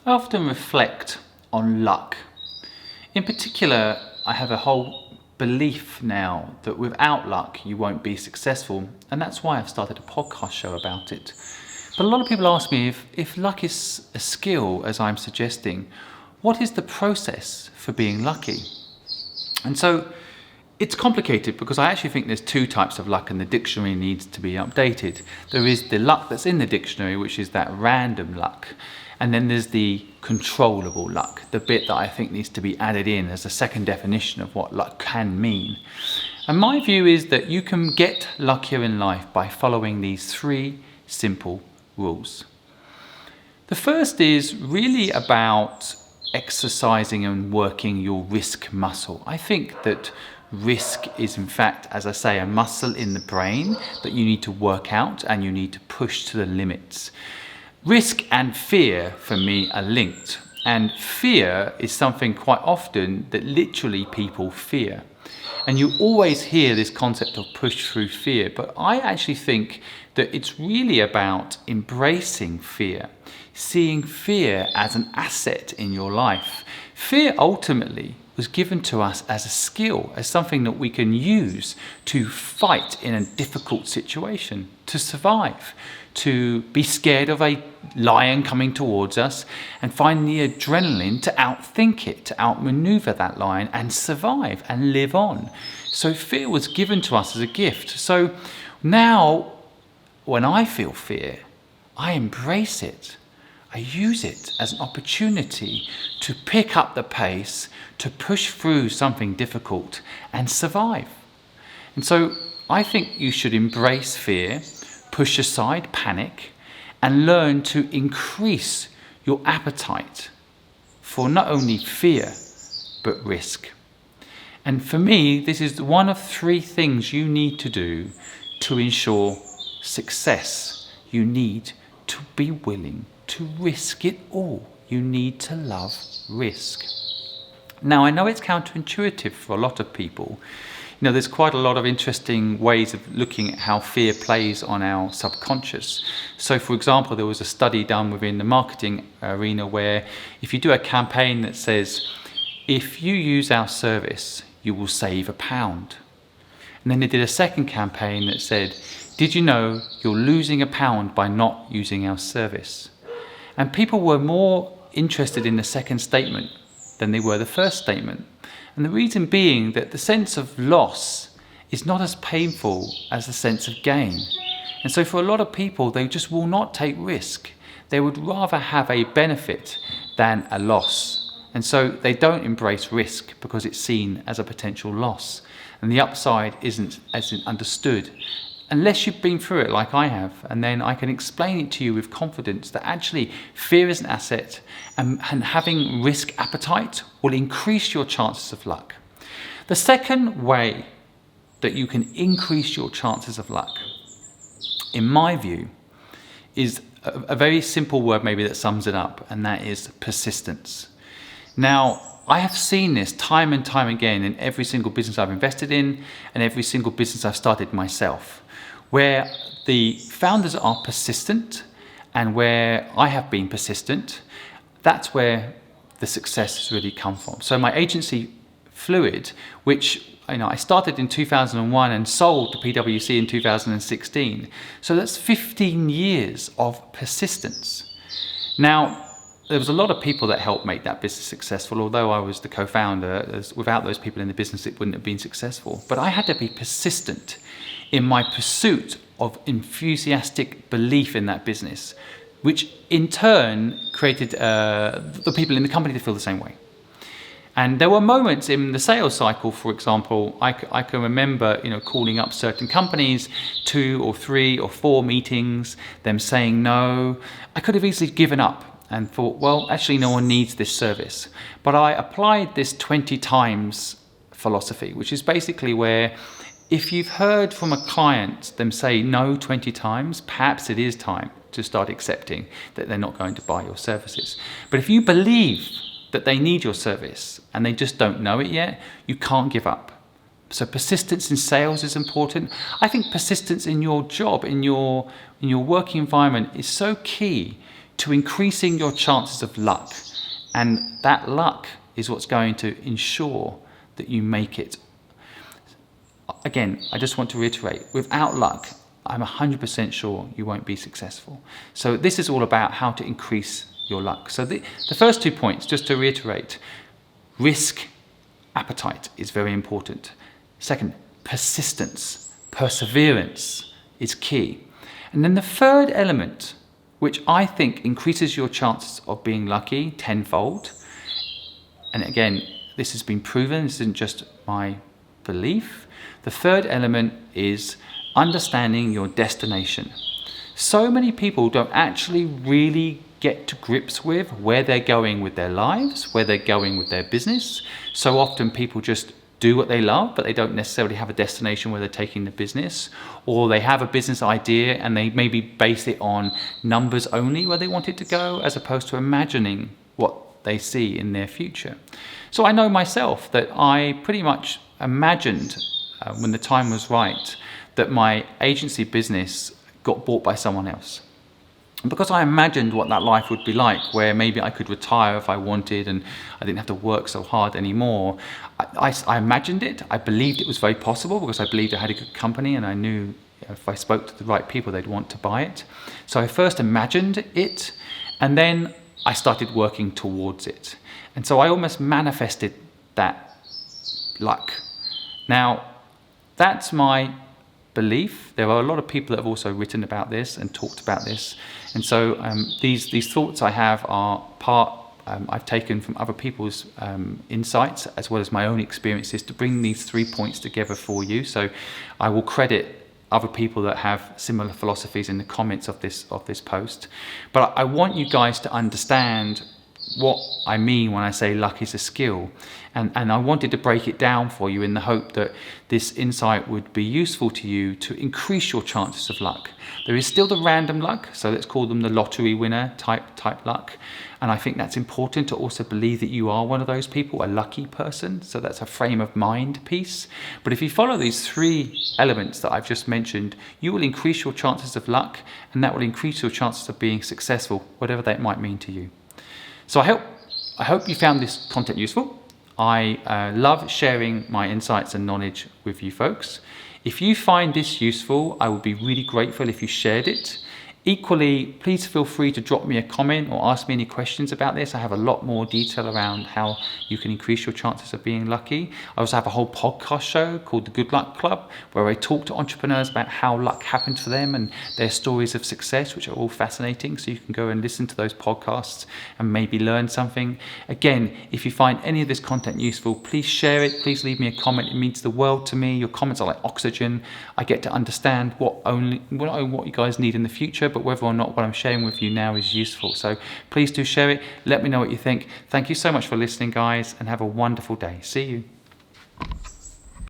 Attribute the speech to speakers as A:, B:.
A: I often reflect on luck. In particular, I have a whole belief now that without luck you won't be successful, and that's why I've started a podcast show about it. But a lot of people ask me if luck is a skill, as I'm suggesting, what is the process for being lucky? And so it's complicated because I actually think there's two types of luck and the dictionary needs to be updated. There is the luck that's in the dictionary, which is that random luck. And then there's the controllable luck, the bit that I think needs to be added in as a second definition of what luck can mean. And my view is that you can get luckier in life by following these three simple rules. The first is really about exercising and working your risk muscle. I think that risk is in fact, as I say, a muscle in the brain that you need to work out and you need to push to the limits. Risk and fear for me are linked, and fear is something quite often that literally people fear. And you always hear this concept of push through fear, but I actually think that it's really about embracing fear, seeing fear as an asset in your life. Fear ultimately was given to us as a skill, as something that we can use to fight in a difficult situation, to survive, to be scared of a lion coming towards us and find the adrenaline to outthink it, to outmaneuver that lion and survive and live on. So fear was given to us as a gift. So now when I feel fear, I embrace it. I use it as an opportunity to pick up the pace, to push through something difficult and survive. And so I think you should embrace fear, push aside panic, and learn to increase your appetite for not only fear, but risk. And for me, this is one of three things you need to do to ensure success. You need to be willing to risk it all. You need to love risk. Now, I know it's counterintuitive for a lot of people. You know, there's quite a lot of interesting ways of looking at how fear plays on our subconscious. So, for example, there was a study done within the marketing arena where if you do a campaign that says, if you use our service, you will save £1. And then they did a second campaign that said, did you know you're losing £1 by not using our service? And people were more interested in the second statement than they were the first statement. And the reason being that the sense of loss is not as painful as the sense of gain. And so for a lot of people, they just will not take risk. They would rather have a benefit than a loss. And so they don't embrace risk because it's seen as a potential loss. And the upside isn't understood unless you've been through it like I have, and then I can explain it to you with confidence that actually fear is an asset and having risk appetite will increase your chances of luck. The second way that you can increase your chances of luck, in my view, is a very simple word maybe that sums it up, and that is persistence. Now, I have seen this time and time again in every single business I've invested in and every single business I've started myself, where the founders are persistent and where I have been persistent. That's where the success has really come from. So my agency Fluid, which I started in 2001 and sold to PwC in 2016. So that's 15 years of persistence. Now, there was a lot of people that helped make that business successful. Although I was the co-founder, without those people in the business, it wouldn't have been successful. But I had to be persistent in my pursuit of enthusiastic belief in that business, which in turn created the people in the company to feel the same way. And there were moments in the sales cycle, for example, I can remember, calling up certain companies, 2 or 3 or 4 meetings, them saying no. I could have easily given up and thought, well, actually no one needs this service. But I applied this 20 times philosophy, which is basically where if you've heard from a client them say no 20 times, perhaps it is time to start accepting that they're not going to buy your services. But if you believe that they need your service and they just don't know it yet, you can't give up. So persistence in sales is important. I think persistence in your job, in your working environment is so key. to increasing your chances of luck. And that luck is what's going to ensure that you make it. Again, I just want to reiterate, without luck, I'm 100% sure you won't be successful. So this is all about how to increase your luck. So the first 2 points, just to reiterate, risk appetite is very important. Second, persistence, perseverance is key. And then the third element, which I think increases your chances of being lucky tenfold, and again, this has been proven, this isn't just my belief. The third element is understanding your destination. So many people don't actually really get to grips with where they're going with their lives, where they're going with their business. So often people just do what they love, but they don't necessarily have a destination where they're taking the business, or they have a business idea and they maybe base it on numbers only where they want it to go, as opposed to imagining what they see in their future. So I know myself that I pretty much imagined when the time was right that my agency business got bought by someone else. And because I imagined what that life would be like, where maybe I could retire if I wanted and I didn't have to work so hard anymore, I imagined it. I believed it was very possible because I believed I had a good company and I knew if I spoke to the right people, they'd want to buy it. So I first imagined it and then I started working towards it. And so I almost manifested that luck. Now, that's my belief. There are a lot of people that have also written about this and talked about this. And so these thoughts I have are part I've taken from other people's insights as well as my own experiences to bring these 3 points together for you. So I will credit other people that have similar philosophies in the comments of this post. But I want you guys to understand what I mean when I say luck is a skill. And I wanted to break it down for you in the hope that this insight would be useful to you to increase your chances of luck. There is still the random luck, so let's call them the lottery winner type luck. And I think that's important to also believe that you are one of those people, a lucky person. So that's a frame of mind piece. But if you follow these 3 elements that I've just mentioned, you will increase your chances of luck, and that will increase your chances of being successful, whatever that might mean to you. So I hope you found this content useful. I love sharing my insights and knowledge with you folks. If you find this useful, I would be really grateful if you shared it. Equally, please feel free to drop me a comment or ask me any questions about this. I have a lot more detail around how you can increase your chances of being lucky. I also have a whole podcast show called The Good Luck Club, where I talk to entrepreneurs about how luck happened for them and their stories of success, which are all fascinating. So you can go and listen to those podcasts and maybe learn something. Again, if you find any of this content useful, please share it. Please leave me a comment. It means the world to me. Your comments are like oxygen. I get to understand what you guys need in the future, but whether or not what I'm sharing with you now is useful. So please do share it. Let me know what you think. Thank you so much for listening, guys, and have a wonderful day. See you.